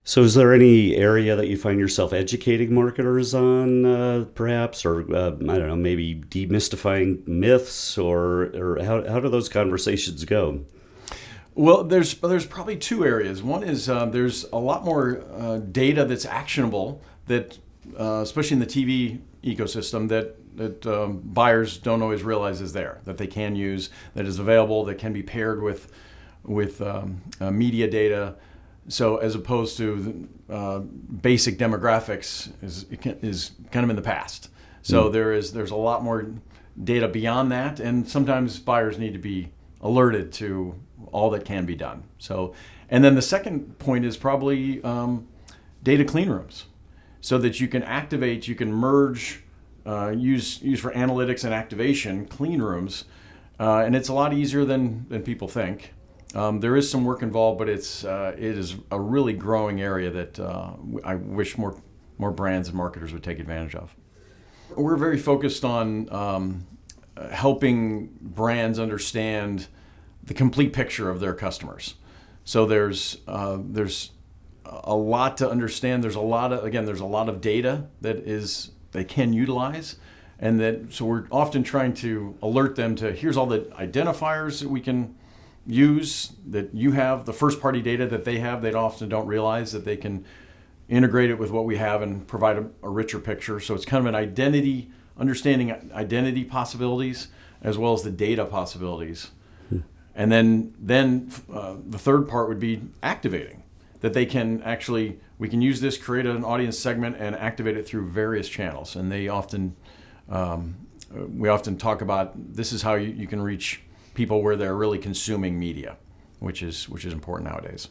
So, is there any area that you find yourself educating marketers on, perhaps, or I don't know, maybe demystifying myths, or how do those conversations go? Well, there's probably two areas. One is there's a lot more data that's actionable that, especially in the TV ecosystem, that buyers don't always realize is there, that they can use, that is available, that can be paired with media data. So as opposed to basic demographics is kind of in the past. So there's a lot more data beyond that, and sometimes buyers need to be alerted to all that can be done. So, and then the second point is probably data clean rooms, so that you can activate, you can merge, use for analytics and activation clean rooms, and it's a lot easier than people think. There is some work involved, but it is a really growing area that I wish more brands and marketers would take advantage of. We're very focused on helping brands understand the complete picture of their customers. So there's a lot to understand. There's a lot of data that they can utilize, and so we're often trying to alert them to, here's all the identifiers that we can use, that you have the first party data that they have. They often don't realize that they can integrate it with what we have and provide a richer picture. So it's kind of understanding identity possibilities as well as the data possibilities. And then the third part would be activating, that we can use this, create an audience segment and activate it through various channels. And we often talk about, this is how you can reach people where they're really consuming media, which is important nowadays.